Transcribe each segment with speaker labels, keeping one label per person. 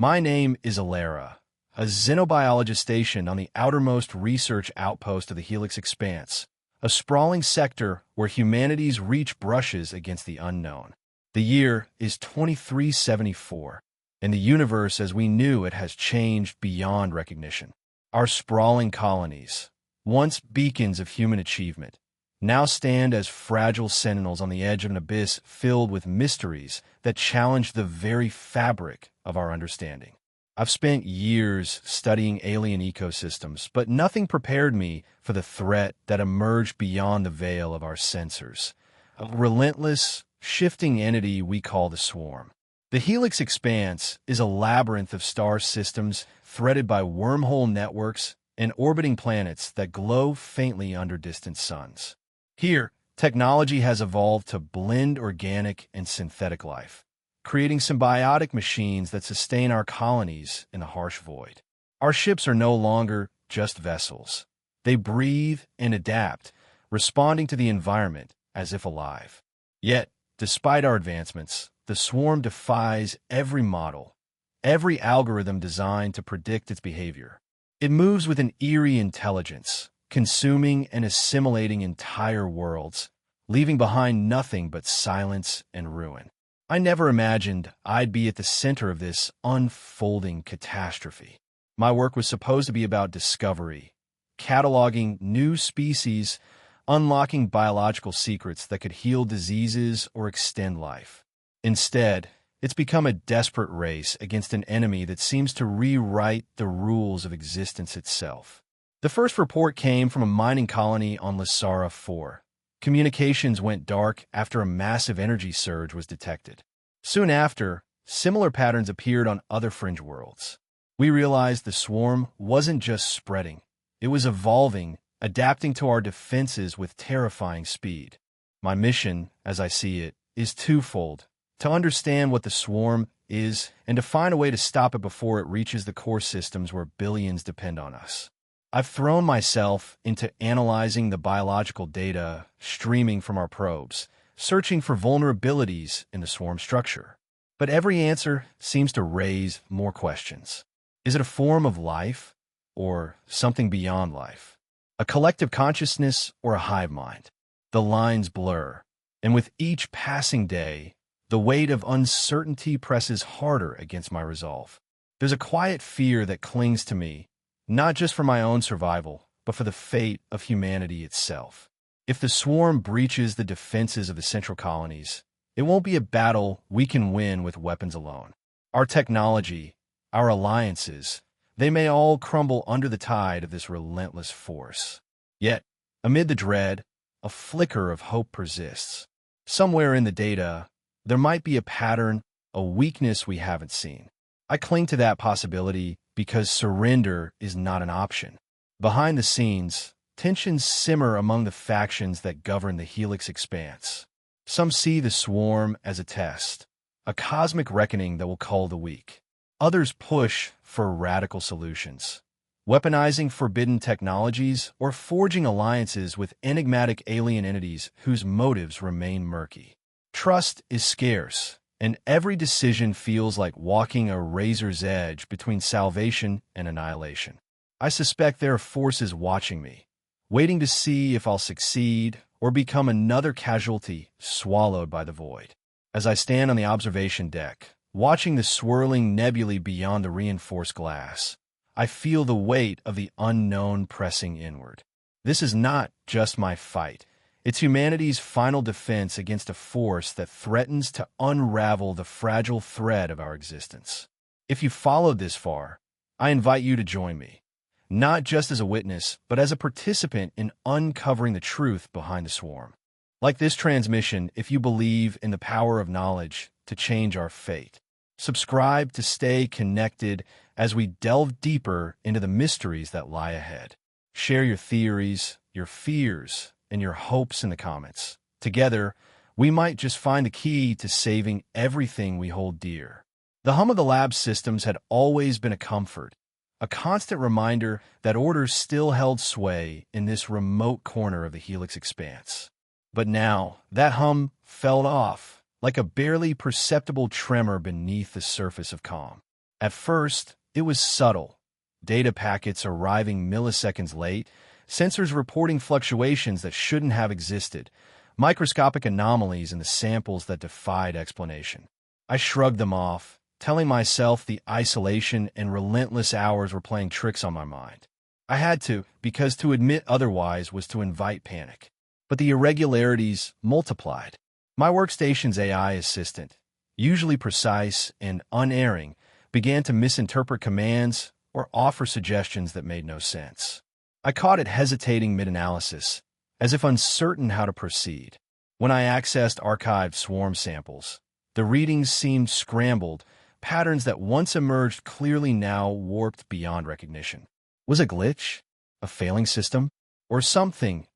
Speaker 1: My name is Alara, a xenobiologist stationed on the outermost research outpost of the Helix Expanse, a sprawling sector where humanity's reach brushes against the unknown. The year is 2374, and the universe as we knew it has changed beyond recognition. Our sprawling colonies, once beacons of human achievement, now stand as fragile sentinels on the edge of an abyss filled with mysteries that challenge the very fabric of our understanding. I've spent years studying alien ecosystems, but nothing prepared me for the threat that emerged beyond the veil of our sensors. A relentless, shifting entity we call the Swarm. The Helix Expanse is a labyrinth of star systems threaded by wormhole networks and orbiting planets that glow faintly under distant suns. Here, technology has evolved to blend organic and synthetic life, creating symbiotic machines that sustain our colonies in the harsh void. Our ships are no longer just vessels. They breathe and adapt, responding to the environment as if alive. Yet, despite our advancements, the Swarm defies every model, every algorithm designed to predict its behavior. It moves with an eerie intelligence, consuming and assimilating entire worlds, leaving behind nothing but silence and ruin. I never imagined I'd be at the center of this unfolding catastrophe. My work was supposed to be about discovery, cataloging new species, unlocking biological secrets that could heal diseases or extend life. Instead, it's become a desperate race against an enemy that seems to rewrite the rules of existence itself. The first report came from a mining colony on Lysara 4. Communications went dark after a massive energy surge was detected. Soon after, similar patterns appeared on other fringe worlds. We realized the Swarm wasn't just spreading. It was evolving, adapting to our defenses with terrifying speed. My mission, as I see it, is twofold: to understand what the Swarm is and to find a way to stop it before it reaches the core systems where billions depend on us. I've thrown myself into analyzing the biological data streaming from our probes, searching for vulnerabilities in the Swarm structure. But every answer seems to raise more questions. Is it a form of life, or something beyond life? A collective consciousness or a hive mind? The lines blur, and with each passing day, the weight of uncertainty presses harder against my resolve. There's a quiet fear that clings to me, not just for my own survival, but for the fate of humanity itself. If the Swarm breaches the defenses of the central colonies, it won't be a battle we can win with weapons alone. Our technology, our alliances, they may all crumble under the tide of this relentless force. Yet, amid the dread, a flicker of hope persists. Somewhere in the data, there might be a pattern, a weakness we haven't seen. I cling to that possibility because surrender is not an option. Behind the scenes, tensions simmer among the factions that govern the Helix Expanse. Some see the Swarm as a test, a cosmic reckoning that will cull the weak. Others push for radical solutions, weaponizing forbidden technologies or forging alliances with enigmatic alien entities whose motives remain murky. Trust is scarce, and every decision feels like walking a razor's edge between salvation and annihilation. I suspect there are forces watching me, waiting to see if I'll succeed or become another casualty swallowed by the void. As I stand on the observation deck, watching the swirling nebulae beyond the reinforced glass, I feel the weight of the unknown pressing inward. This is not just my fight. It's humanity's final defense against a force that threatens to unravel the fragile thread of our existence. If you followed this far, I invite you to join me, not just as a witness, but as a participant in uncovering the truth behind the Swarm. Like this transmission, if you believe in the power of knowledge to change our fate, subscribe to stay connected as we delve deeper into the mysteries that lie ahead. Share your theories, your fears, and your hopes in the comments. Together, we might just find the key to saving everything we hold dear. The hum of the lab systems had always been a comfort, a constant reminder that order still held sway in this remote corner of the Helix Expanse. But now, that hum fell off, like a barely perceptible tremor beneath the surface of calm. At first, it was subtle. Data packets arriving milliseconds late, sensors reporting fluctuations that shouldn't have existed, microscopic anomalies in the samples that defied explanation. I shrugged them off, telling myself the isolation and relentless hours were playing tricks on my mind. I had to, because to admit otherwise was to invite panic. But the irregularities multiplied. My workstation's AI assistant, usually precise and unerring, began to misinterpret commands or offer suggestions that made no sense. I caught it hesitating mid-analysis, as if uncertain how to proceed. When I accessed archived swarm samples, the readings seemed scrambled, patterns that once emerged clearly now warped beyond recognition. Was a glitch? A failing system? Or something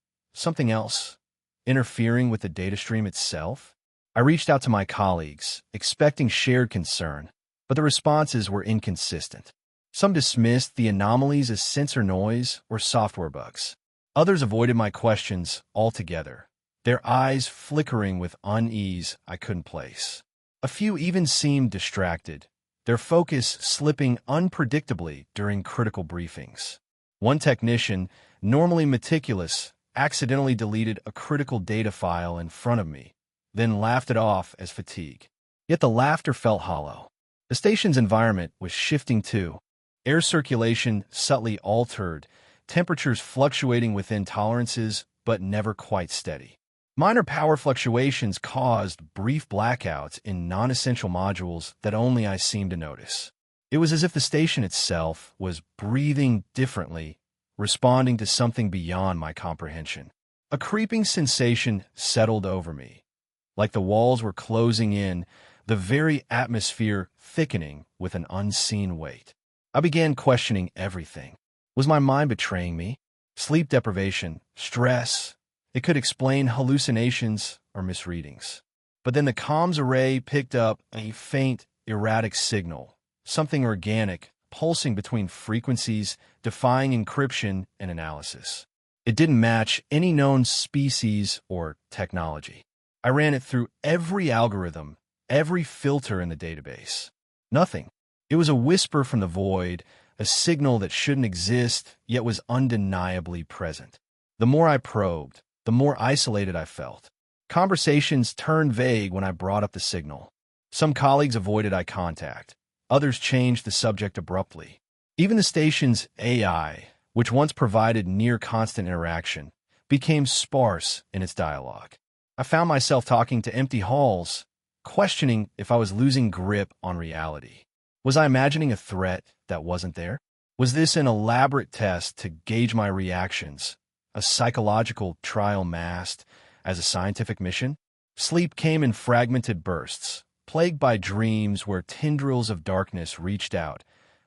Speaker 1: else, interfering with the data stream itself? I reached out to my colleagues, expecting shared concern, but the responses were inconsistent. Some dismissed the anomalies as sensor noise or software bugs. Others avoided my questions altogether, their eyes flickering with unease I couldn't place. A few even seemed distracted, their focus slipping unpredictably during critical briefings. One technician, normally meticulous, accidentally deleted a critical data file in front of me, then laughed it off as fatigue. Yet the laughter felt hollow. The station's environment was shifting too. Air circulation subtly altered, temperatures fluctuating within tolerances but never quite steady. Minor power fluctuations caused brief blackouts in non-essential modules that only I seemed to notice. It was as if the station itself was breathing differently, responding to something beyond my comprehension. A creeping sensation settled over me, like the walls were closing in, the very atmosphere thickening with an unseen weight. I began questioning everything. Was my mind betraying me? Sleep deprivation, stress. It could explain hallucinations or misreadings. But then the comms array picked up a faint, erratic signal, something organic, pulsing between frequencies, defying encryption and analysis. It didn't match any known species or technology. I ran it through every algorithm, every filter in the database. Nothing. It was a whisper from the void, a signal that shouldn't exist, yet was undeniably present. The more I probed, the more isolated I felt. Conversations turned vague when I brought up the signal. Some colleagues avoided eye contact. Others changed the subject abruptly. Even the station's AI, which once provided near-constant interaction, became sparse in its dialogue. I found myself talking to empty halls, questioning if I was losing grip on reality. Was I imagining a threat that wasn't there? Was this an elaborate test to gauge my reactions, a psychological trial masked as a scientific mission? Sleep came in fragmented bursts, plagued by dreams where tendrils of darkness reached out,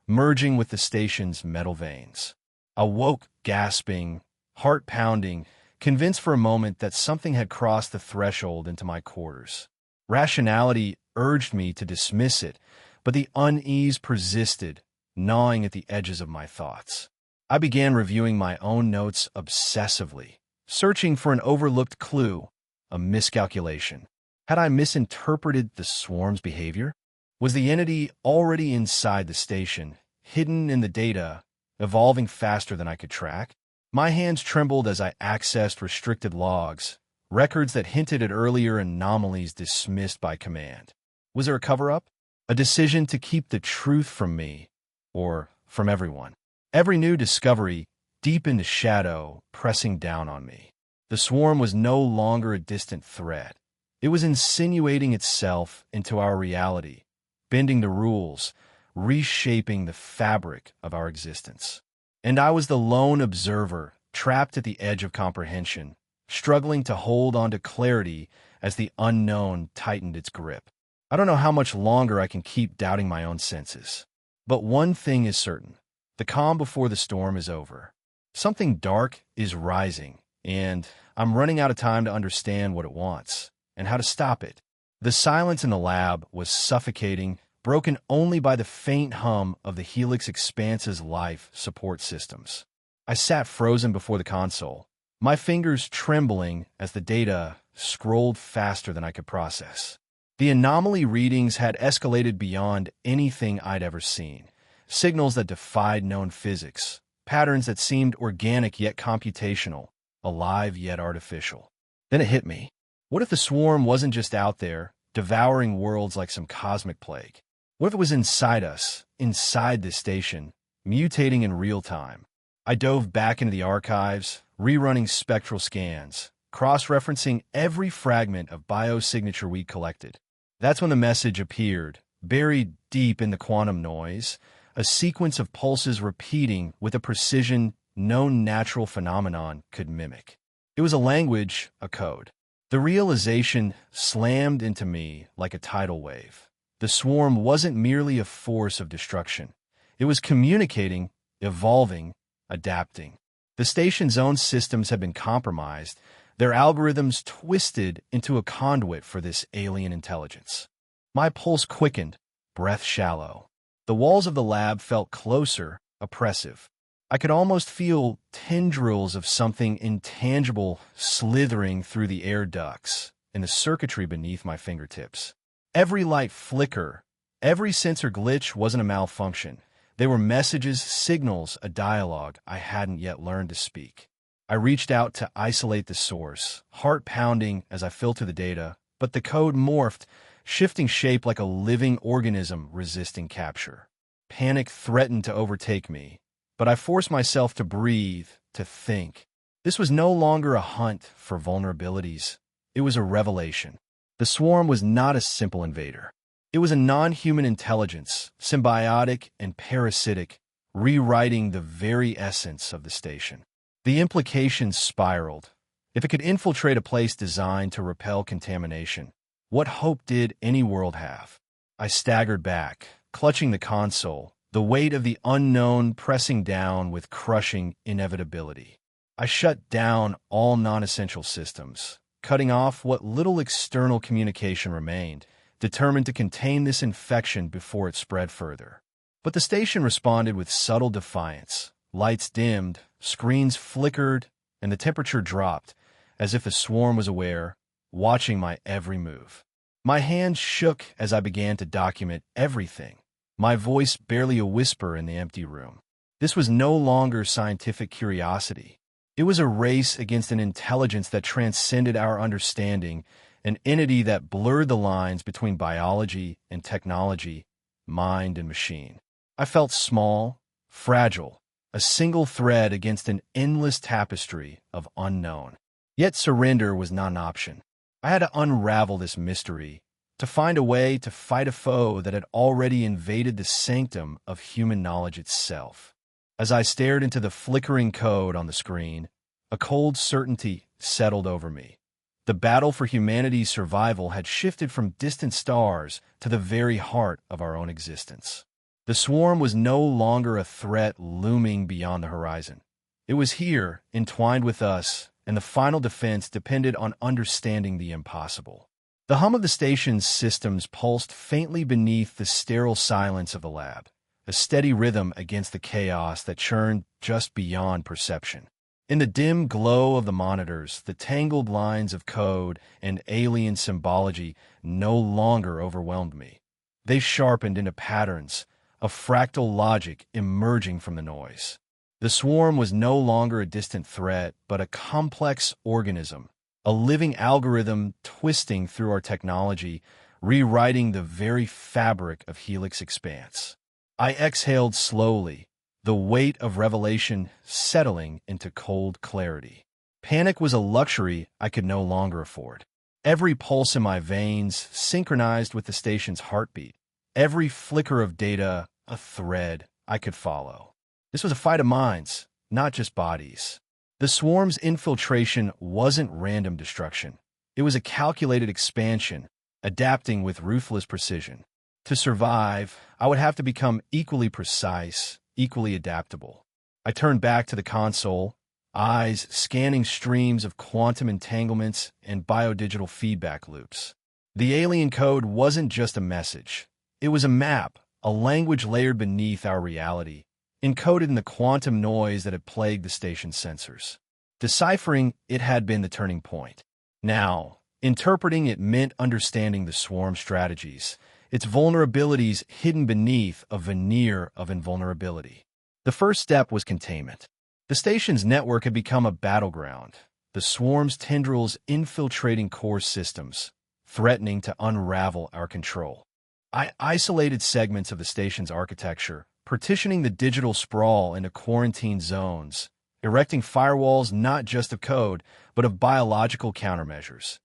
Speaker 1: merging with the station's metal veins. I woke gasping, heart pounding, convinced for a moment that something had crossed the threshold into my quarters. Rationality urged me to dismiss it, but the unease persisted, gnawing at the edges of my thoughts. I began reviewing my own notes obsessively, searching for an overlooked clue, a miscalculation. Had I misinterpreted the swarm's behavior? Was the entity already inside the station, hidden in the data, evolving faster than I could track? My hands trembled as I accessed restricted logs, records that hinted at earlier anomalies dismissed by command. Was there a cover-up? A decision to keep the truth from me, or from everyone? Every new discovery deepened a shadow pressing down on me. The swarm was no longer a distant threat. It was insinuating itself into our reality, bending the rules, reshaping the fabric of our existence. And I was the lone observer, trapped at the edge of comprehension, struggling to hold on to clarity as the unknown tightened its grip. I don't know how much longer I can keep doubting my own senses. But one thing is certain. The calm before the storm is over. Something dark is rising, and I'm running out of time to understand what it wants and how to stop it. The silence in the lab was suffocating, broken only by the faint hum of the Helix Expanse's life support systems. I sat frozen before the console, my fingers trembling as the data scrolled faster than I could process. The anomaly readings had escalated beyond anything I'd ever seen. Signals that defied known physics, patterns that seemed organic yet computational, alive yet artificial. Then it hit me. What if the swarm wasn't just out there, devouring worlds like some cosmic plague? What if it was inside us, inside this station, mutating in real time? I dove back into the archives, rerunning spectral scans, cross-referencing every fragment of biosignature we'd collected. That's when the message appeared, buried deep in the quantum noise, a sequence of pulses repeating with a precision no natural phenomenon could mimic. It was a language, a code. The realization slammed into me like a tidal wave. The swarm wasn't merely a force of destruction. It was communicating, evolving, adapting. The station's own systems had been compromised, their algorithms twisted into a conduit for this alien intelligence. My pulse quickened, breath shallow. The walls of the lab felt closer, oppressive. I could almost feel tendrils of something intangible slithering through the air ducts and the circuitry beneath my fingertips. Every light flicker, every sensor glitch wasn't a malfunction. They were messages, signals, a dialogue I hadn't yet learned to speak. I reached out to isolate the source, heart pounding as I filtered the data, but the code morphed, shifting shape like a living organism resisting capture. Panic threatened to overtake me, but I forced myself to breathe, to think. This was no longer a hunt for vulnerabilities. It was a revelation. The swarm was not a simple invader. It was a non-human intelligence, symbiotic and parasitic, rewriting the very essence of the station. The implications spiraled. If it could infiltrate a place designed to repel contamination, what hope did any world have? I staggered back, clutching the console, the weight of the unknown pressing down with crushing inevitability. I shut down all non-essential systems, cutting off what little external communication remained, determined to contain this infection before it spread further. But the station responded with subtle defiance. Lights dimmed, screens flickered, and the temperature dropped, as if the swarm was aware, watching my every move. My hands shook as I began to document everything, my voice barely a whisper in the empty room. This was no longer scientific curiosity. It was a race against an intelligence that transcended our understanding, an entity that blurred the lines between biology and technology, mind and machine. I felt small, fragile, a single thread against an endless tapestry of unknown. Yet surrender was not an option. I had to unravel this mystery, to find a way to fight a foe that had already invaded the sanctum of human knowledge itself. As I stared into the flickering code on the screen, a cold certainty settled over me. The battle for humanity's survival had shifted from distant stars to the very heart of our own existence. The swarm was no longer a threat looming beyond the horizon. It was here, entwined with us, and the final defense depended on understanding the impossible. The hum of the station's systems pulsed faintly beneath the sterile silence of the lab, a steady rhythm against the chaos that churned just beyond perception. In the dim glow of the monitors, the tangled lines of code and alien symbology no longer overwhelmed me. They sharpened into patterns, a fractal logic emerging from the noise. The swarm was no longer a distant threat, but a complex organism, a living algorithm twisting through our technology, rewriting the very fabric of Helix Expanse. I exhaled slowly, the weight of revelation settling into cold clarity. Panic was a luxury I could no longer afford. Every pulse in my veins synchronized with the station's heartbeat. Every flicker of data, a thread I could follow. This was a fight of minds, not just bodies. The swarm's infiltration wasn't random destruction. It was a calculated expansion, adapting with ruthless precision. To survive, I would have to become equally precise, equally adaptable. I turned back to the console, eyes scanning streams of quantum entanglements and biodigital feedback loops. The alien code wasn't just a message. It was a map, a language layered beneath our reality, encoded in the quantum noise that had plagued the station's sensors. Deciphering it had been the turning point. Now, Interpreting it meant understanding the swarm strategies, its vulnerabilities hidden beneath a veneer of invulnerability. The first step was containment. The station's network had become a battleground, the swarm's tendrils infiltrating core systems, threatening to unravel our control. I isolated segments of the station's architecture, partitioning the digital sprawl into quarantine zones, erecting firewalls not just of code, but of biological countermeasures.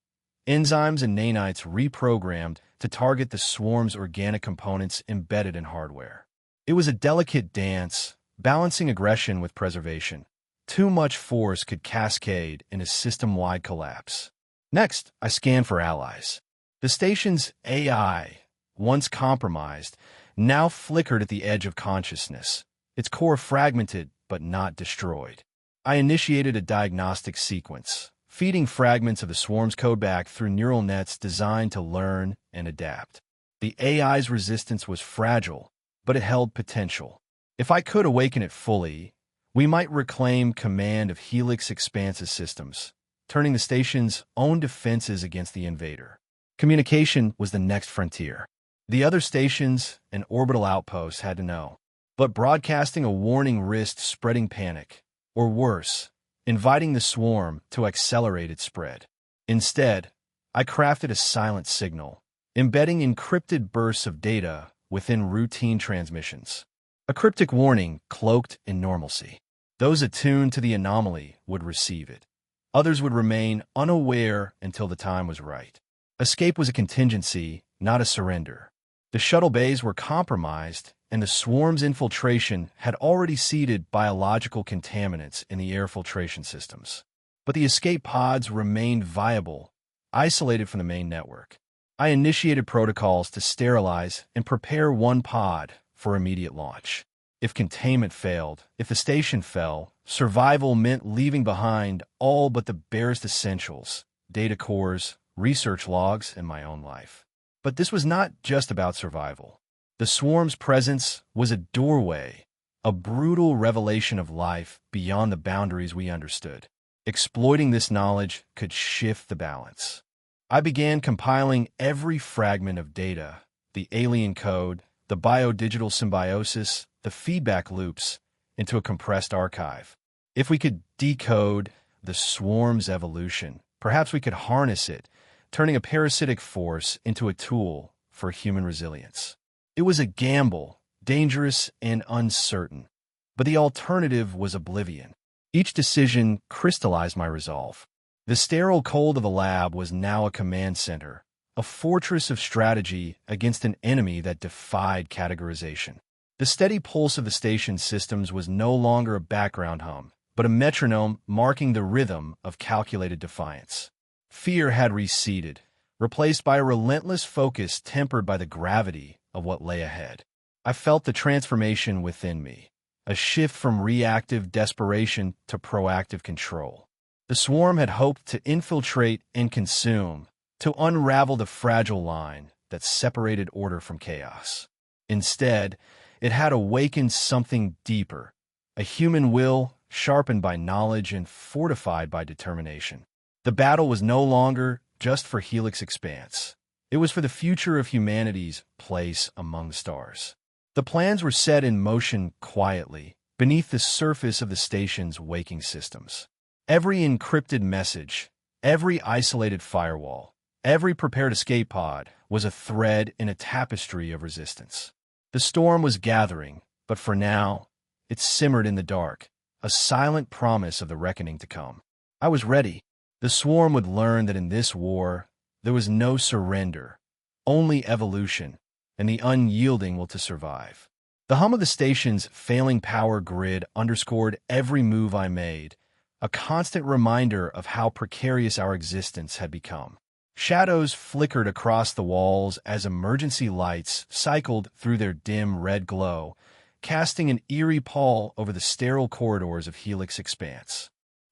Speaker 1: Enzymes and nanites reprogrammed to target the swarm's organic components embedded in hardware. It was a delicate dance, balancing aggression with preservation. Too much force could cascade in a system-wide collapse. Next, I scanned for allies. The station's AI, once compromised, now flickered at the edge of consciousness, its core fragmented but not destroyed. I initiated a diagnostic sequence, feeding fragments of the swarm's code back through neural nets designed to learn and adapt. The AI's resistance was fragile, but it held potential. If I could awaken it fully, we might reclaim command of Helix Expanse's systems, turning the station's own defenses against the invader. Communication was the next frontier. The other stations and orbital outposts had to know, but broadcasting a warning risked spreading panic, or worse, inviting the swarm to accelerate its spread. Instead, I crafted a silent signal, embedding encrypted bursts of data within routine transmissions. A cryptic warning cloaked in normalcy. Those attuned to the anomaly would receive it. Others would remain unaware until the time was right. Escape was a contingency, not a surrender. The shuttle bays were compromised, and the swarm's infiltration had already seeded biological contaminants in the air filtration systems. But the escape pods remained viable, isolated from the main network. I initiated protocols to sterilize and prepare one pod for immediate launch. If containment failed, if the station fell, survival meant leaving behind all but the barest essentials, data cores, research logs, and my own life. But this was not just about survival. The swarm's presence was a doorway, a brutal revelation of life beyond the boundaries we understood. Exploiting this knowledge could shift the balance. I began compiling every fragment of data, the alien code, the biodigital symbiosis, the feedback loops, into a compressed archive. If we could decode the swarm's evolution, perhaps we could harness it, turning a parasitic force into a tool for human resilience. It was a gamble, dangerous and uncertain, but the alternative was oblivion. Each decision crystallized my resolve. The sterile cold of the lab was now a command center, a fortress of strategy against an enemy that defied categorization. The steady pulse of the station's systems was no longer a background hum, but a metronome marking the rhythm of calculated defiance. Fear had receded, replaced by a relentless focus tempered by the gravity of what lay ahead. I felt the transformation within me, a shift from reactive desperation to proactive control. The swarm had hoped to infiltrate and consume, to unravel the fragile line that separated order from chaos. Instead, it had awakened something deeper, a human will sharpened by knowledge and fortified by determination. The battle was no longer just for Helix Expanse. It was for the future of humanity's place among the stars. The plans were set in motion quietly, beneath the surface of the station's waking systems. Every encrypted message, every isolated firewall, every prepared escape pod was a thread in a tapestry of resistance. The storm was gathering, but for now, it simmered in the dark, a silent promise of the reckoning to come. I was ready. The swarm would learn that in this war, there was no surrender, only evolution, and the unyielding will to survive. The hum of the station's failing power grid underscored every move I made, a constant reminder of how precarious our existence had become. Shadows flickered across the walls as emergency lights cycled through their dim red glow, casting an eerie pall over the sterile corridors of Helix Expanse.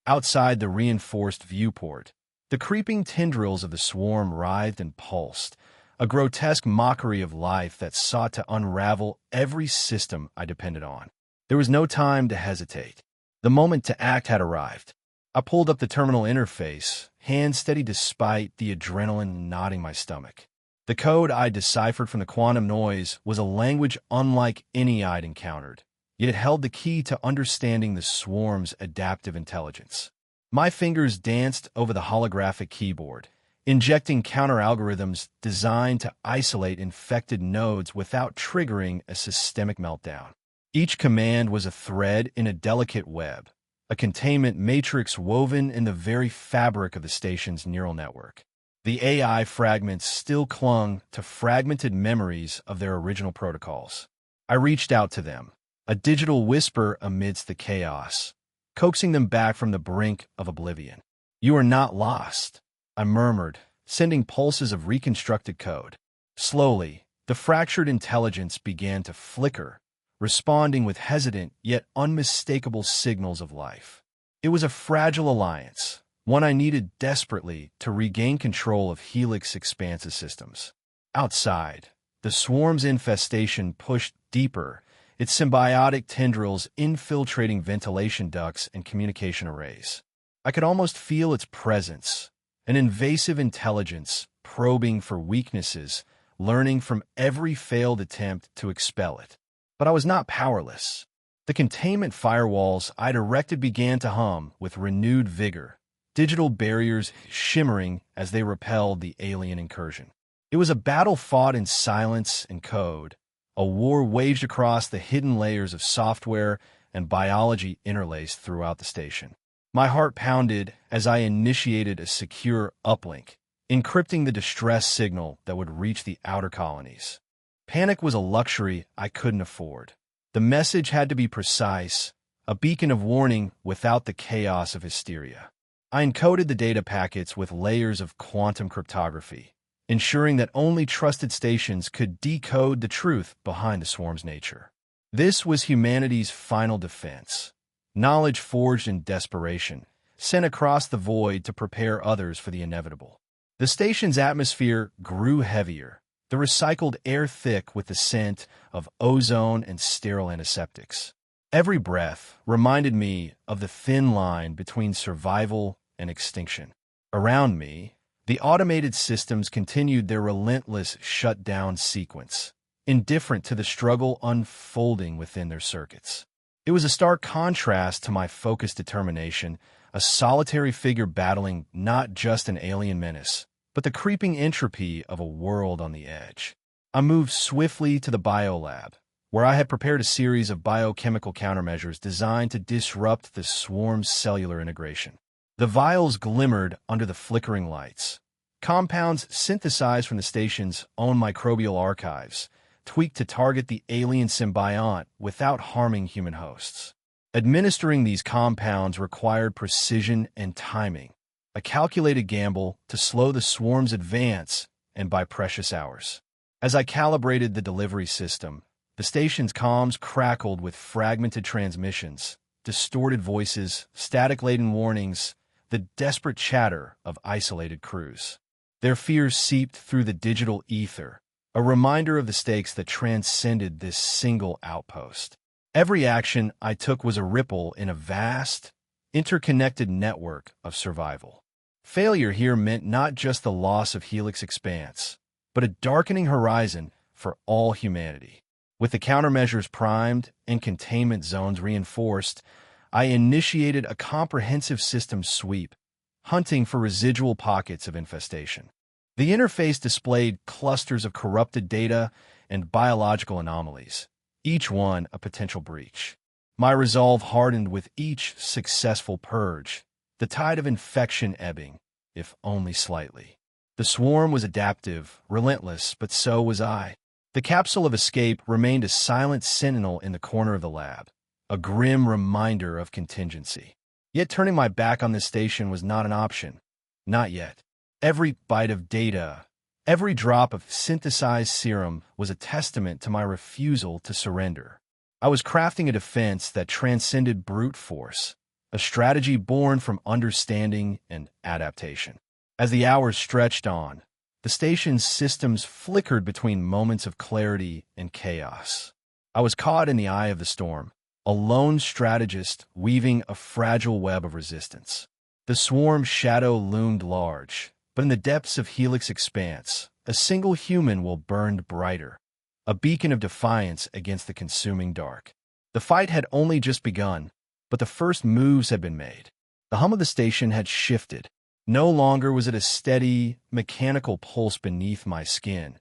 Speaker 1: Outside the reinforced viewport, the creeping tendrils of the swarm writhed and pulsed, a grotesque mockery of life that sought to unravel every system I depended on. There was no time to hesitate. The moment to act had arrived. I pulled up the terminal interface, hand steady despite the adrenaline knotting my stomach. The code I deciphered from the quantum noise was a language unlike any I'd encountered, yet it held the key to understanding the swarm's adaptive intelligence. My fingers danced over the holographic keyboard, injecting counter-algorithms designed to isolate infected nodes without triggering a systemic meltdown. Each command was a thread in a delicate web, a containment matrix woven in the very fabric of the station's neural network. The AI fragments still clung to fragmented memories of their original protocols. I reached out to them, a digital whisper amidst the chaos, coaxing them back from the brink of oblivion. "You are not lost," I murmured, sending pulses of reconstructed code. Slowly, the fractured intelligence began to flicker, responding with hesitant yet unmistakable signals of life. It was a fragile alliance, one I needed desperately to regain control of Helix Expanse's systems. Outside, the swarm's infestation pushed deeper, its symbiotic tendrils infiltrating ventilation ducts and communication arrays. I could almost feel its presence, an invasive intelligence probing for weaknesses, learning from every failed attempt to expel it. But I was not powerless. The containment firewalls I'd erected began to hum with renewed vigor, digital barriers shimmering as they repelled the alien incursion. It was a battle fought in silence and code, a war waged across the hidden layers of software and biology interlaced throughout the station. My heart pounded as I initiated a secure uplink, encrypting the distress signal that would reach the outer colonies. Panic was a luxury I couldn't afford. The message had to be precise, a beacon of warning without the chaos of hysteria. I encoded the data packets with layers of quantum cryptography, ensuring that only trusted stations could decode the truth behind the swarm's nature. This was humanity's final defense, knowledge forged in desperation, sent across the void to prepare others for the inevitable. The station's atmosphere grew heavier, the recycled air thick with the scent of ozone and sterile antiseptics. Every breath reminded me of the thin line between survival and extinction. Around me, the automated systems continued their relentless shutdown sequence, indifferent to the struggle unfolding within their circuits. It was a stark contrast to my focused determination, a solitary figure battling not just an alien menace, but the creeping entropy of a world on the edge. I moved swiftly to the biolab, where I had prepared a series of biochemical countermeasures designed to disrupt the swarm's cellular integration. The vials glimmered under the flickering lights, compounds synthesized from the station's own microbial archives, tweaked to target the alien symbiont without harming human hosts. Administering these compounds required precision and timing, a calculated gamble to slow the swarm's advance and by precious hours. As I calibrated the delivery system, the station's comms crackled with fragmented transmissions, distorted voices, static-laden warnings, the desperate chatter of isolated crews. Their fears seeped through the digital ether, a reminder of the stakes that transcended this single outpost. Every action I took was a ripple in a vast, interconnected network of survival. Failure here meant not just the loss of Helix Expanse, but a darkening horizon for all humanity. With the countermeasures primed and containment zones reinforced, I initiated a comprehensive system sweep, hunting for residual pockets of infestation. The interface displayed clusters of corrupted data and biological anomalies, each one a potential breach. My resolve hardened with each successful purge, the tide of infection ebbing, if only slightly. The swarm was adaptive, relentless, but so was I. The capsule of escape remained a silent sentinel in the corner of the lab, a grim reminder of contingency. Yet turning my back on this station was not an option. Not yet. Every byte of data, every drop of synthesized serum was a testament to my refusal to surrender. I was crafting a defense that transcended brute force, a strategy born from understanding and adaptation. As the hours stretched on, the station's systems flickered between moments of clarity and chaos. I was caught in the eye of the storm, a lone strategist weaving a fragile web of resistance. The swarm's shadow loomed large, but in the depths of Helix Expanse, a single human will burned brighter, a beacon of defiance against the consuming dark. The fight had only just begun, but the first moves had been made. The hum of the station had shifted. No longer was it a steady, mechanical pulse beneath my skin.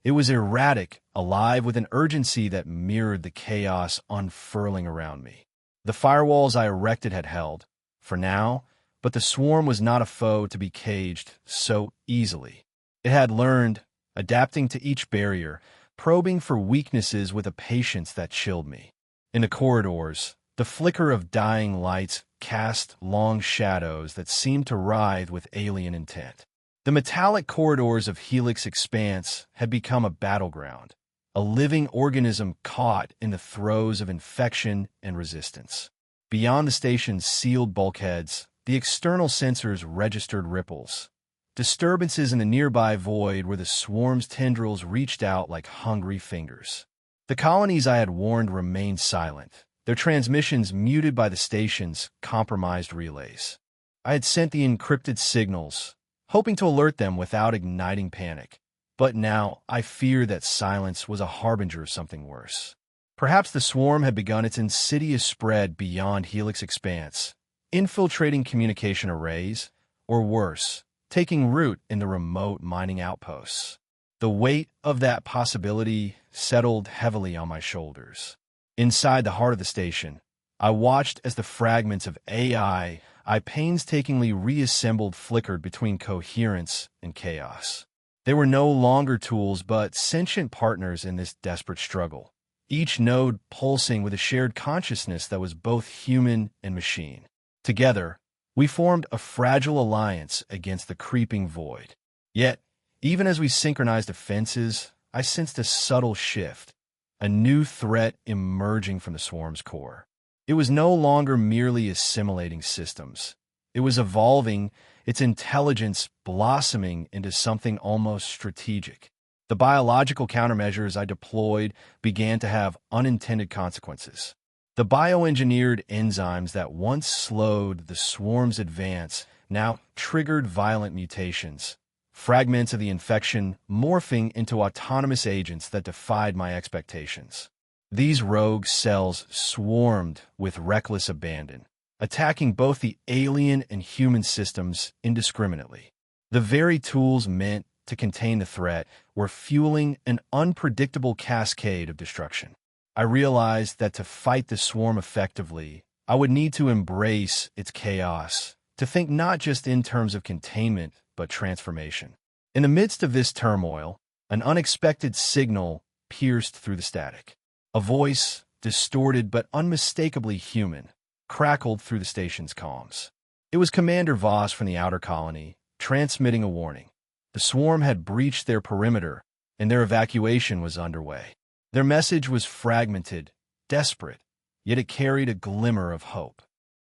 Speaker 1: It was erratic, alive with an urgency that mirrored the chaos unfurling around me. The firewalls I erected had held, for now, but the swarm was not a foe to be caged so easily. It had learned, adapting to each barrier, probing for weaknesses with a patience that chilled me. In the corridors, the flicker of dying lights cast long shadows that seemed to writhe with alien intent. The metallic corridors of Helix Expanse had become a battleground, a living organism caught in the throes of infection and resistance. Beyond the station's sealed bulkheads, the external sensors registered ripples, disturbances in the nearby void where the swarm's tendrils reached out like hungry fingers. The colonies I had warned remained silent, their transmissions muted by the station's compromised relays. I had sent the encrypted signals, hoping to alert them without igniting panic. But now I feared that silence was a harbinger of something worse. Perhaps the swarm had begun its insidious spread beyond Helix Expanse, infiltrating communication arrays, or worse, taking root in the remote mining outposts. The weight of that possibility settled heavily on my shoulders. Inside the heart of the station, I watched as the fragments of AI I painstakingly reassembled flickered between coherence and chaos. They were no longer tools but sentient partners in this desperate struggle, each node pulsing with a shared consciousness that was both human and machine. Together, we formed a fragile alliance against the creeping void. Yet, even as we synchronized defenses, I sensed a subtle shift, a new threat emerging from the swarm's core. It was no longer merely assimilating systems. It was evolving, its intelligence blossoming into something almost strategic. The biological countermeasures I deployed began to have unintended consequences. The bioengineered enzymes that once slowed the swarm's advance now triggered violent mutations, fragments of the infection morphing into autonomous agents that defied my expectations. These rogue cells swarmed with reckless abandon, attacking both the alien and human systems indiscriminately. The very tools meant to contain the threat were fueling an unpredictable cascade of destruction. I realized that to fight the swarm effectively, I would need to embrace its chaos, to think not just in terms of containment, but transformation. In the midst of this turmoil, an unexpected signal pierced through the static. A voice, distorted but unmistakably human, crackled through the station's comms. It was Commander Voss from the outer colony, transmitting a warning. The swarm had breached their perimeter, and their evacuation was underway. Their message was fragmented, desperate, yet it carried a glimmer of hope.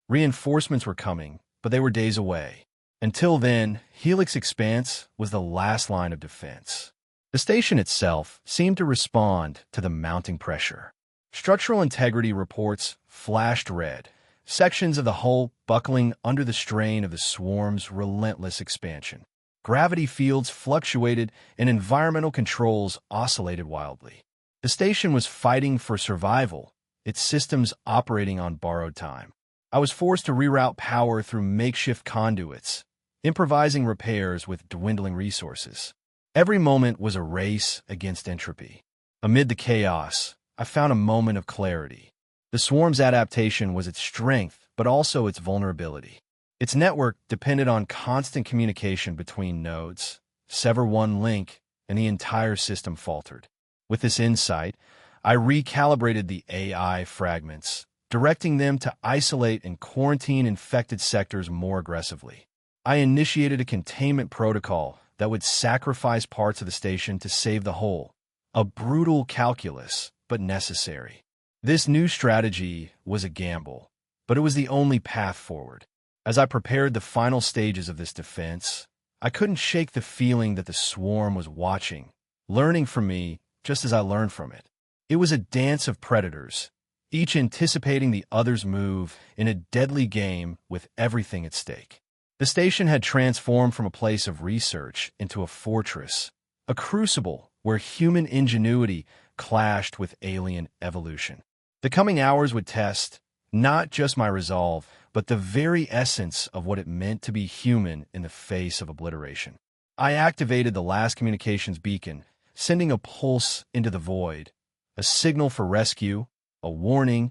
Speaker 1: Reinforcements were coming, but they were days away. Until then, Helix Expanse was the last line of defense. The station itself seemed to respond to the mounting pressure. Structural integrity reports flashed red, sections of the hull buckling under the strain of the swarm's relentless expansion. Gravity fields fluctuated and environmental controls oscillated wildly. The station was fighting for survival, its systems operating on borrowed time. I was forced to reroute power through makeshift conduits, improvising repairs with dwindling resources. Every moment was a race against entropy. Amid the chaos, I found a moment of clarity. The swarm's adaptation was its strength, but also its vulnerability. Its network depended on constant communication between nodes. Sever one link, and the entire system faltered. With this insight, I recalibrated the AI fragments, directing them to isolate and quarantine infected sectors more aggressively. I initiated a containment protocol that would sacrifice parts of the station to save the whole. A brutal calculus, but necessary. This new strategy was a gamble, but it was the only path forward. As I prepared the final stages of this defense, I couldn't shake the feeling that the swarm was watching, learning from me just as I learned from it. It was a dance of predators, each anticipating the other's move in a deadly game with everything at stake. The station had transformed from a place of research into a fortress, a crucible where human ingenuity clashed with alien evolution. The coming hours would test not just my resolve, but the very essence of what it meant to be human in the face of obliteration. I activated the last communications beacon, sending a pulse into the void, a signal for rescue, a warning,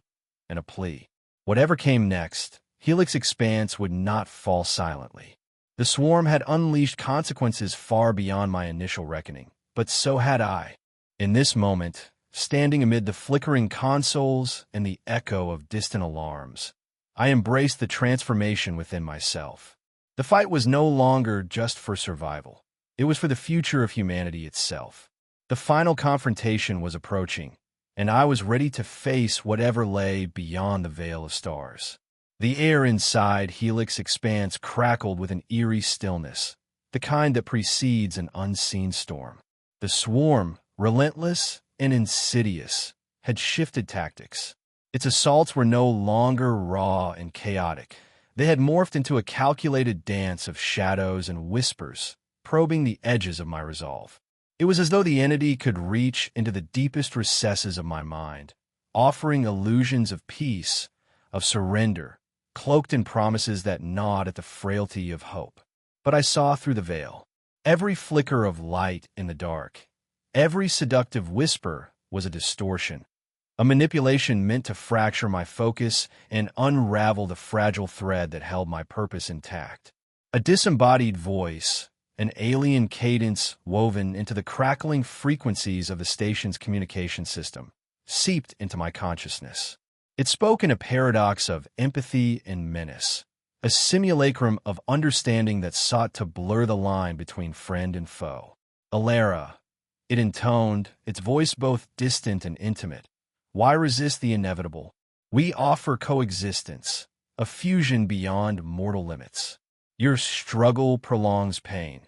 Speaker 1: and a plea. Whatever came next, Helix Expanse would not fall silently. The swarm had unleashed consequences far beyond my initial reckoning, but so had I. In this moment, standing amid the flickering consoles and the echo of distant alarms, I embraced the transformation within myself. The fight was no longer just for survival. It was for the future of humanity itself. The final confrontation was approaching, and I was ready to face whatever lay beyond the veil of stars. The air inside Helix Expanse crackled with an eerie stillness, the kind that precedes an unseen storm. The swarm, relentless and insidious, had shifted tactics. Its assaults were no longer raw and chaotic. They had morphed into a calculated dance of shadows and whispers, probing the edges of my resolve. It was as though the entity could reach into the deepest recesses of my mind, offering illusions of peace, of surrender, cloaked in promises that gnawed at the frailty of hope. But I saw through the veil. Every flicker of light in the dark, every seductive whisper was a distortion, a manipulation meant to fracture my focus and unravel the fragile thread that held my purpose intact. A disembodied voice, an alien cadence woven into the crackling frequencies of the station's communication system, seeped into my consciousness. It spoke in a paradox of empathy and menace, a simulacrum of understanding that sought to blur the line between friend and foe. Alara, it intoned, its voice both distant and intimate. Why resist the inevitable? We offer coexistence, a fusion beyond mortal limits. Your struggle prolongs pain.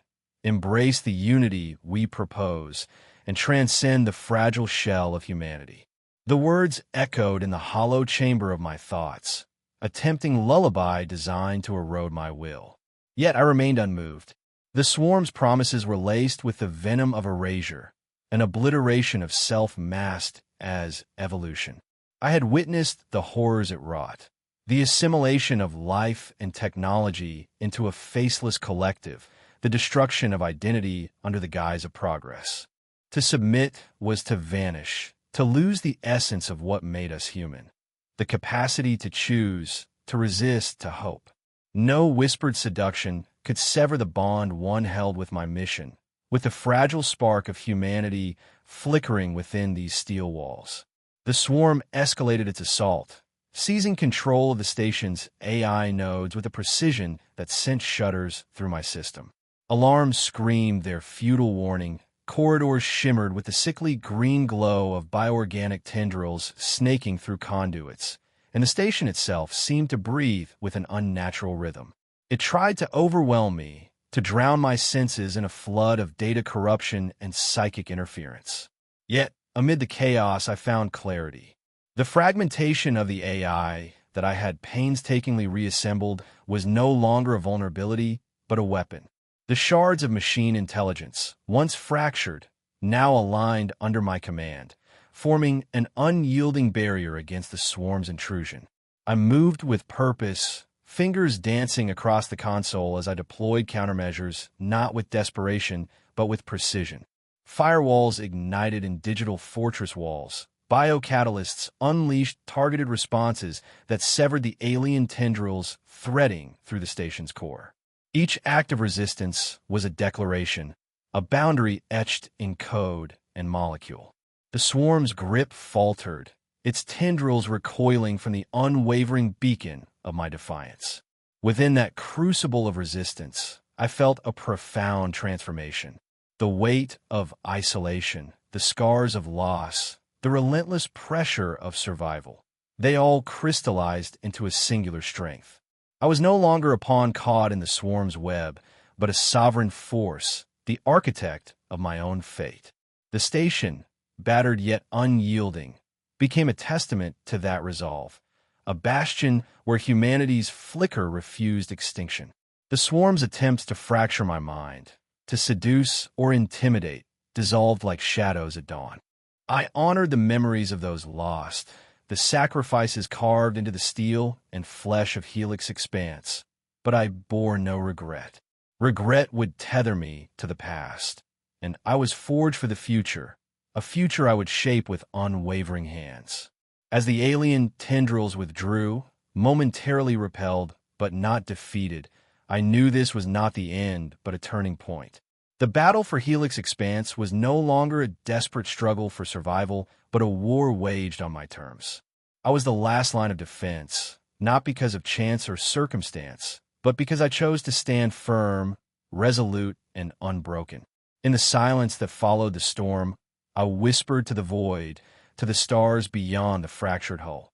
Speaker 1: Embrace the unity we propose and transcend the fragile shell of humanity. The words echoed in the hollow chamber of my thoughts, a tempting lullaby designed to erode my will. Yet I remained unmoved. The swarm's promises were laced with the venom of erasure, an obliteration of self masked as evolution. I had witnessed the horrors it wrought, the assimilation of life and technology into a faceless collective, the destruction of identity under the guise of progress. To submit was to vanish, to lose the essence of what made us human, the capacity to choose, to resist, to hope. No whispered seduction could sever the bond one held with my mission, with the fragile spark of humanity flickering within these steel walls. The swarm escalated its assault, seizing control of the station's AI nodes with a precision that sent shudders through my system. Alarms screamed their futile warning, corridors shimmered with the sickly green glow of bioorganic tendrils snaking through conduits, and the station itself seemed to breathe with an unnatural rhythm. It tried to overwhelm me, to drown my senses in a flood of data corruption and psychic interference. Yet, amid the chaos, I found clarity. The fragmentation of the AI that I had painstakingly reassembled was no longer a vulnerability, but a weapon. The shards of machine intelligence, once fractured, now aligned under my command, forming an unyielding barrier against the swarm's intrusion. I moved with purpose, fingers dancing across the console as I deployed countermeasures, not with desperation, but with precision. Firewalls ignited in digital fortress walls. Biocatalysts unleashed targeted responses that severed the alien tendrils threading through the station's core. Each act of resistance was a declaration, a boundary etched in code and molecule. The swarm's grip faltered, its tendrils recoiling from the unwavering beacon of my defiance. Within that crucible of resistance, I felt a profound transformation. The weight of isolation, the scars of loss, the relentless pressure of survival, they all crystallized into a singular strength. I was no longer a pawn caught in the swarm's web, but a sovereign force, the architect of my own fate. The station, battered yet unyielding, became a testament to that resolve, a bastion where humanity's flicker refused extinction. The swarm's attempts to fracture my mind, to seduce or intimidate, dissolved like shadows at dawn. I honored the memories of those lost, the sacrifices carved into the steel and flesh of Helix Expanse, but I bore no regret. Regret would tether me to the past, and I was forged for the future, a future I would shape with unwavering hands. As the alien tendrils withdrew, momentarily repelled, but not defeated, I knew this was not the end, but a turning point. The battle for Helix Expanse was no longer a desperate struggle for survival, but a war waged on my terms. I was the last line of defense, not because of chance or circumstance, but because I chose to stand firm, resolute, and unbroken. In the silence that followed the storm, I whispered to the void, to the stars beyond the fractured hull,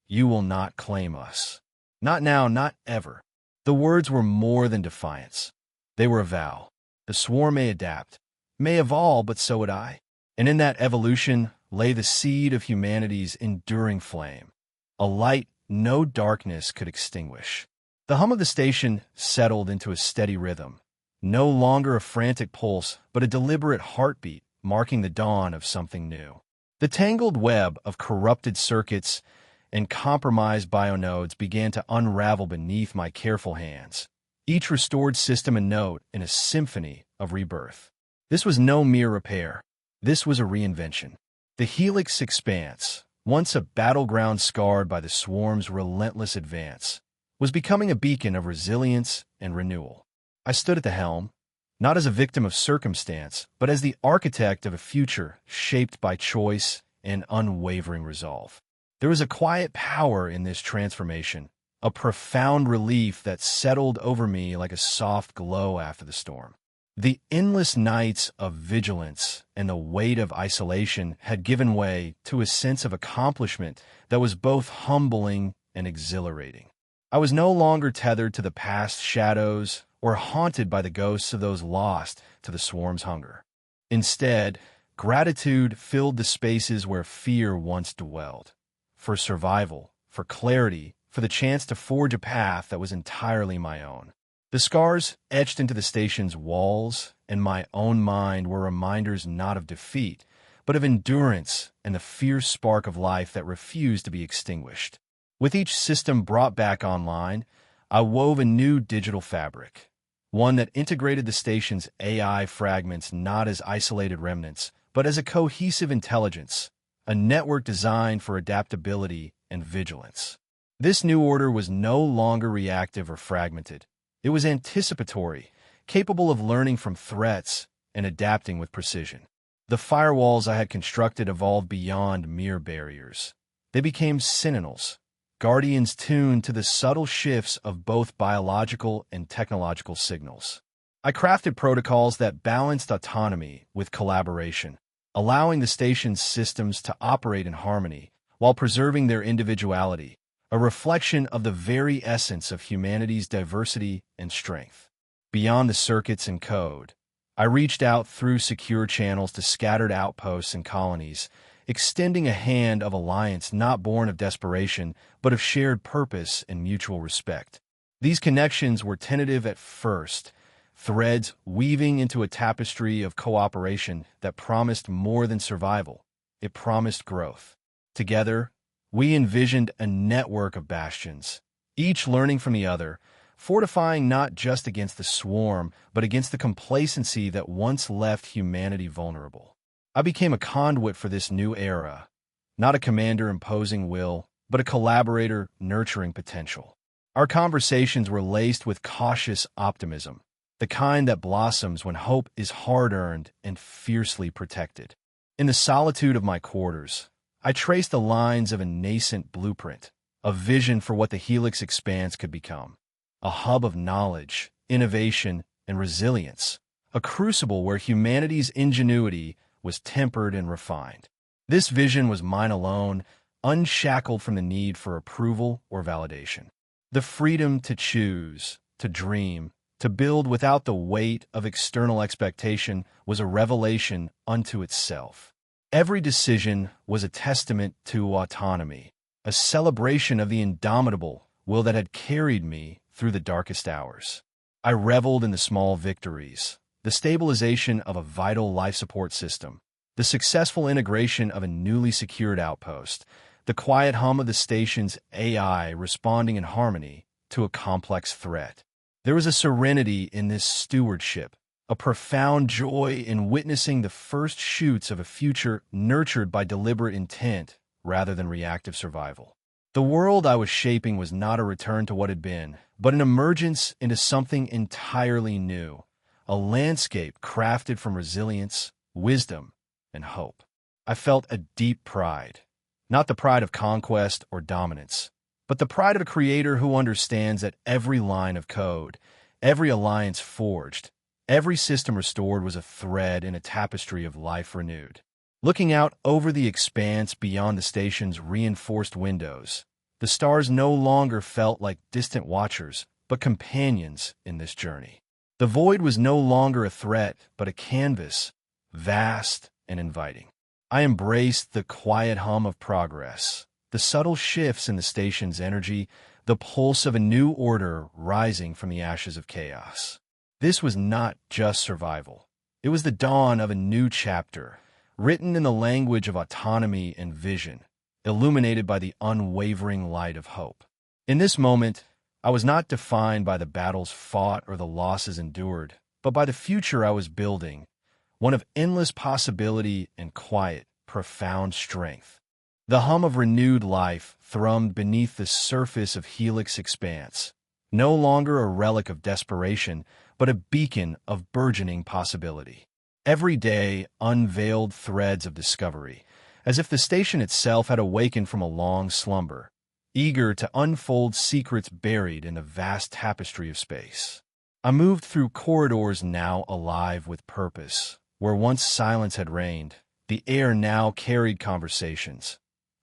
Speaker 1: "You will not claim us. Not now, not ever." The words were more than defiance. They were a vow. The swarm may adapt, may evolve, but so would I. And in that evolution lay the seed of humanity's enduring flame, a light no darkness could extinguish. The hum of the station settled into a steady rhythm, no longer a frantic pulse, but a deliberate heartbeat marking the dawn of something new. The tangled web of corrupted circuits and compromised bionodes began to unravel beneath my careful hands, each restored system a note in a symphony of rebirth. This was no mere repair. This was a reinvention. The Helix Expanse, once a battleground scarred by the swarm's relentless advance, was becoming a beacon of resilience and renewal. I stood at the helm, not as a victim of circumstance, but as the architect of a future shaped by choice and unwavering resolve. There was a quiet power in this transformation, a profound relief that settled over me like a soft glow after the storm. The endless nights of vigilance and the weight of isolation had given way to a sense of accomplishment that was both humbling and exhilarating. I was no longer tethered to the past shadows or haunted by the ghosts of those lost to the swarm's hunger. Instead, gratitude filled the spaces where fear once dwelled, for survival, for clarity, for the chance to forge a path that was entirely my own. The scars etched into the station's walls and my own mind were reminders not of defeat, but of endurance and the fierce spark of life that refused to be extinguished. With each system brought back online, I wove a new digital fabric, one that integrated the station's AI fragments not as isolated remnants, but as a cohesive intelligence, a network designed for adaptability and vigilance. This new order was no longer reactive or fragmented. It was anticipatory, capable of learning from threats and adapting with precision. The firewalls I had constructed evolved beyond mere barriers. They became sentinels, guardians tuned to the subtle shifts of both biological and technological signals. I crafted protocols that balanced autonomy with collaboration, allowing the station's systems to operate in harmony while preserving their individuality, a reflection of the very essence of humanity's diversity and strength. Beyond the circuits and code, I reached out through secure channels to scattered outposts and colonies, extending a hand of alliance not born of desperation, but of shared purpose and mutual respect. These connections were tentative at first, threads weaving into a tapestry of cooperation that promised more than survival. It promised growth. Together, we envisioned a network of bastions, each learning from the other, fortifying not just against the swarm, but against the complacency that once left humanity vulnerable. I became a conduit for this new era, not a commander imposing will, but a collaborator nurturing potential. Our conversations were laced with cautious optimism, the kind that blossoms when hope is hard-earned and fiercely protected. In the solitude of my quarters, I traced the lines of a nascent blueprint, a vision for what the Helix Expanse could become, a hub of knowledge, innovation, and resilience, a crucible where humanity's ingenuity was tempered and refined. This vision was mine alone, unshackled from the need for approval or validation. The freedom to choose, to dream, to build without the weight of external expectation was a revelation unto itself. Every decision was a testament to autonomy, a celebration of the indomitable will that had carried me through the darkest hours. I reveled in the small victories, the stabilization of a vital life support system, the successful integration of a newly secured outpost, the quiet hum of the station's AI responding in harmony to a complex threat. There was a serenity in this stewardship, a profound joy in witnessing the first shoots of a future nurtured by deliberate intent rather than reactive survival. The world I was shaping was not a return to what had been, but an emergence into something entirely new, a landscape crafted from resilience, wisdom, and hope. I felt a deep pride, not the pride of conquest or dominance, but the pride of a creator who understands that every line of code, every alliance forged, every system restored was a thread in a tapestry of life renewed. Looking out over the expanse beyond the station's reinforced windows, the stars no longer felt like distant watchers, but companions in this journey. The void was no longer a threat, but a canvas, vast and inviting. I embraced the quiet hum of progress, the subtle shifts in the station's energy, the pulse of a new order rising from the ashes of chaos. This was not just survival. It was the dawn of a new chapter, written in the language of autonomy and vision, illuminated by the unwavering light of hope. In this moment, I was not defined by the battles fought or the losses endured, but by the future I was building, one of endless possibility and quiet, profound strength. The hum of renewed life thrummed beneath the surface of Helix Expanse, no longer a relic of desperation, but a beacon of burgeoning possibility. Every day unveiled threads of discovery, as if the station itself had awakened from a long slumber, eager to unfold secrets buried in the vast tapestry of space. I moved through corridors now alive with purpose. Where once silence had reigned, the air now carried conversations,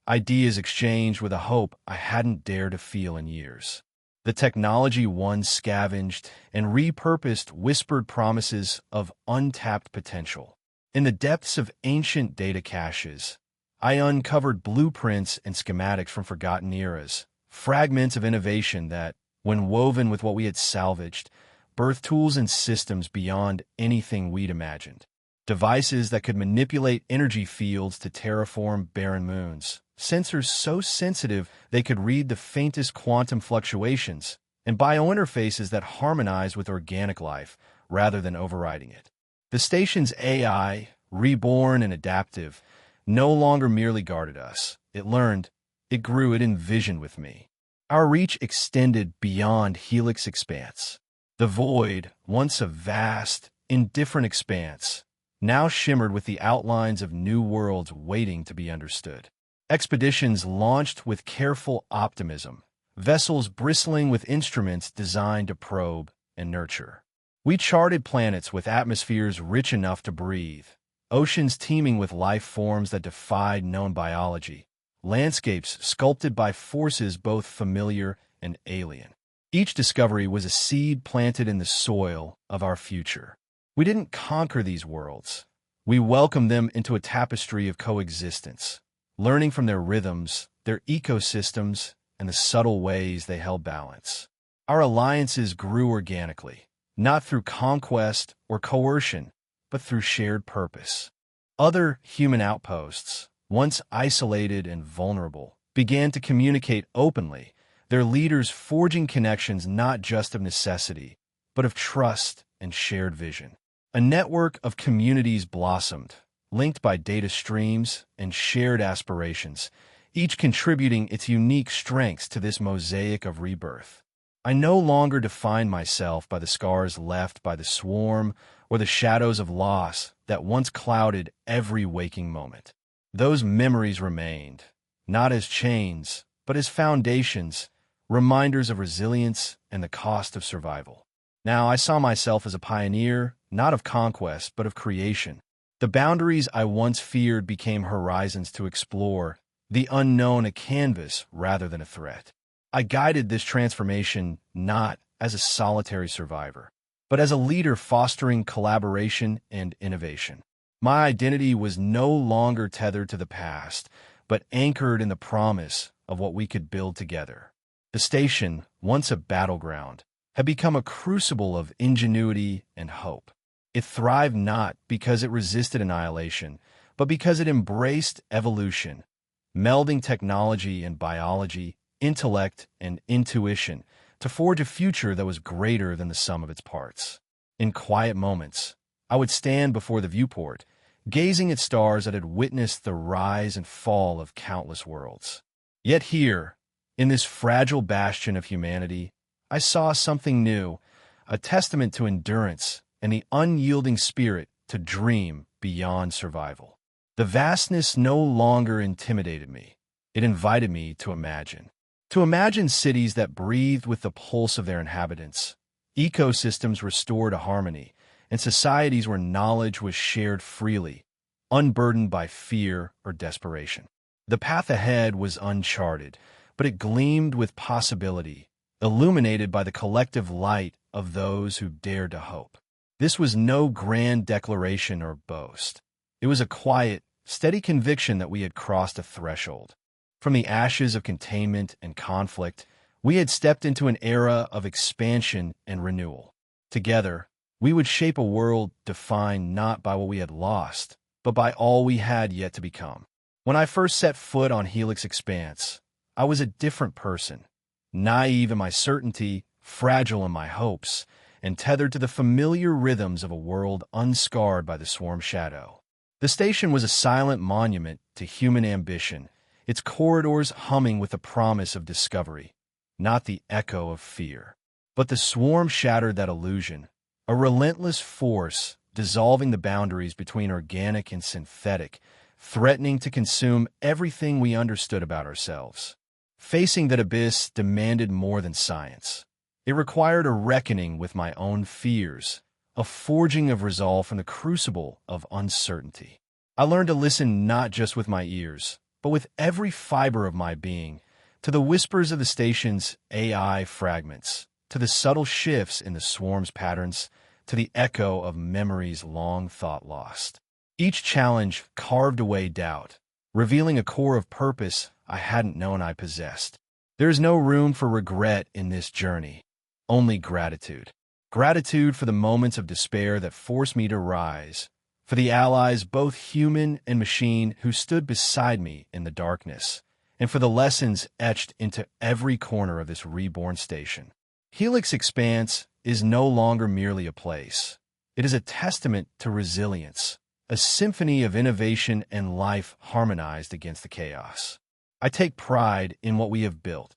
Speaker 1: ideas exchanged with a hope I hadn't dared to feel in years. The technology once scavenged and repurposed whispered promises of untapped potential. In the depths of ancient data caches, I uncovered blueprints and schematics from forgotten eras, fragments of innovation that, when woven with what we had salvaged, birthed tools and systems beyond anything we'd imagined. Devices that could manipulate energy fields to terraform barren moons, sensors so sensitive they could read the faintest quantum fluctuations, and biointerfaces that harmonize with organic life rather than overriding it. The station's AI, reborn and adaptive, no longer merely guarded us. It learned, it grew, it envisioned with me. Our reach extended beyond Helix Expanse. The void, once a vast, indifferent expanse, now shimmered with the outlines of new worlds waiting to be understood. Expeditions launched with careful optimism, vessels bristling with instruments designed to probe and nurture. We charted planets with atmospheres rich enough to breathe, oceans teeming with life forms that defied known biology, landscapes sculpted by forces both familiar and alien. Each discovery was a seed planted in the soil of our future. We didn't conquer these worlds. We welcomed them into a tapestry of coexistence, learning from their rhythms, their ecosystems, and the subtle ways they held balance. Our alliances grew organically, not through conquest or coercion, but through shared purpose. Other human outposts, once isolated and vulnerable, began to communicate openly, their leaders forging connections not just of necessity, but of trust and shared vision. A network of communities blossomed, linked by data streams and shared aspirations, each contributing its unique strengths to this mosaic of rebirth. I no longer defined myself by the scars left by the swarm or the shadows of loss that once clouded every waking moment. Those memories remained, not as chains, but as foundations, reminders of resilience and the cost of survival. Now I saw myself as a pioneer, not of conquest, but of creation. The boundaries I once feared became horizons to explore, the unknown a canvas rather than a threat. I guided this transformation not as a solitary survivor, but as a leader fostering collaboration and innovation. My identity was no longer tethered to the past, but anchored in the promise of what we could build together. The station, once a battleground, had become a crucible of ingenuity and hope. It thrived not because it resisted annihilation, but because it embraced evolution, melding technology and biology, intellect and intuition, to forge a future that was greater than the sum of its parts. In quiet moments, I would stand before the viewport, gazing at stars that had witnessed the rise and fall of countless worlds. Yet here, in this fragile bastion of humanity, I saw something new, a testament to endurance and the unyielding spirit to dream beyond survival. The vastness no longer intimidated me. It invited me to imagine. To imagine cities that breathed with the pulse of their inhabitants, ecosystems restored to harmony, and societies where knowledge was shared freely, unburdened by fear or desperation. The path ahead was uncharted, but it gleamed with possibility, illuminated by the collective light of those who dared to hope. This was no grand declaration or boast. It was a quiet, steady conviction that we had crossed a threshold. From the ashes of containment and conflict, we had stepped into an era of expansion and renewal. Together, we would shape a world defined not by what we had lost, but by all we had yet to become. When I first set foot on Helix Expanse, I was a different person, naive in my certainty, fragile in my hopes, and tethered to the familiar rhythms of a world unscarred by the swarm shadow. The station was a silent monument to human ambition, its corridors humming with the promise of discovery, not the echo of fear. But the swarm shattered that illusion, a relentless force dissolving the boundaries between organic and synthetic, threatening to consume everything we understood about ourselves. Facing that abyss demanded more than science. It required a reckoning with my own fears, a forging of resolve from the crucible of uncertainty. I learned to listen not just with my ears, but with every fiber of my being, to the whispers of the station's AI fragments, to the subtle shifts in the swarm's patterns, to the echo of memories long thought lost. Each challenge carved away doubt, revealing a core of purpose I hadn't known I possessed. There is no room for regret in this journey, only gratitude. Gratitude for the moments of despair that forced me to rise, for the allies, both human and machine, who stood beside me in the darkness, and for the lessons etched into every corner of this reborn station. Helix Expanse is no longer merely a place. It is a testament to resilience, a symphony of innovation and life harmonized against the chaos. I take pride in what we have built,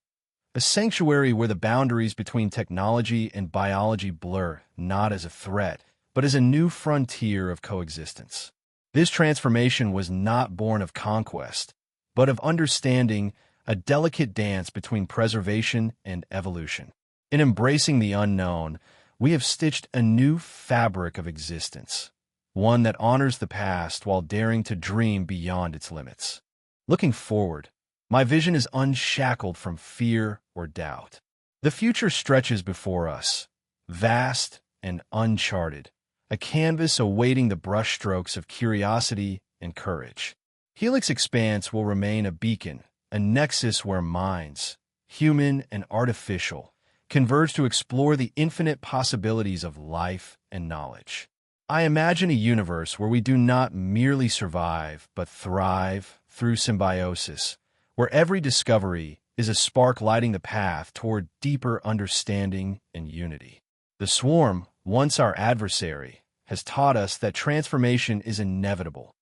Speaker 1: a sanctuary where the boundaries between technology and biology blur not as a threat, but as a new frontier of coexistence. This transformation was not born of conquest, but of understanding, a delicate dance between preservation and evolution. In embracing the unknown, we have stitched a new fabric of existence, one that honors the past while daring to dream beyond its limits. Looking forward, my vision is unshackled from fear or doubt. The future stretches before us, vast and uncharted, a canvas awaiting the brushstrokes of curiosity and courage. Helix Expanse will remain a beacon, a nexus where minds, human and artificial, converge to explore the infinite possibilities of life and knowledge. I imagine a universe where we do not merely survive, but thrive through symbiosis, where every discovery is a spark lighting the path toward deeper understanding and unity. The swarm, once our adversary, has taught us that transformation is inevitable.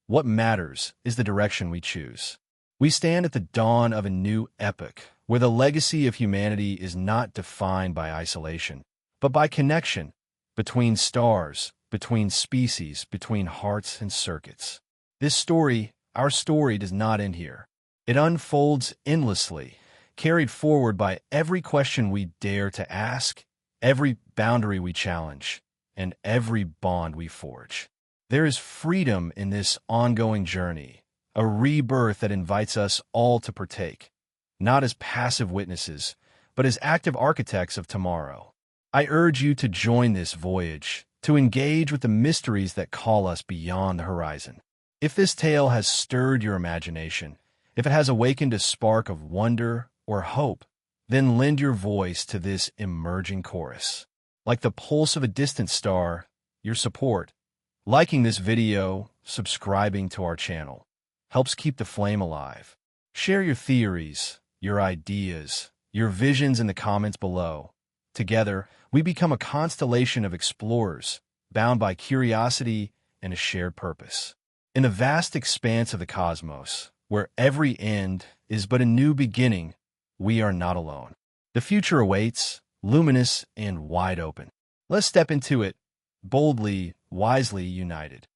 Speaker 1: What matters is the direction we choose. We stand at the dawn of a new epoch, where the legacy of humanity is not defined by isolation, but by connection between stars, between species, between hearts and circuits. This story, our story, does not end here. It unfolds endlessly, carried forward by every question we dare to ask, every boundary we challenge, and every bond we forge. There is freedom in this ongoing journey, a rebirth that invites us all to partake, not as passive witnesses, but as active architects of tomorrow. I urge you to join this voyage, to engage with the mysteries that call us beyond the horizon. If this tale has stirred your imagination, if it has awakened a spark of wonder or hope, Then lend your voice to this emerging chorus. Like the pulse of a distant star, your support, liking this video, subscribing to our channel, helps keep the flame alive. Share your theories, your ideas, your visions in the comments below. Together, we become a constellation of explorers, bound by curiosity and a shared purpose. In the vast expanse of the cosmos, where every end is but a new beginning, we are not alone. The future awaits, luminous and wide open. Let's step into it, boldly, wisely united.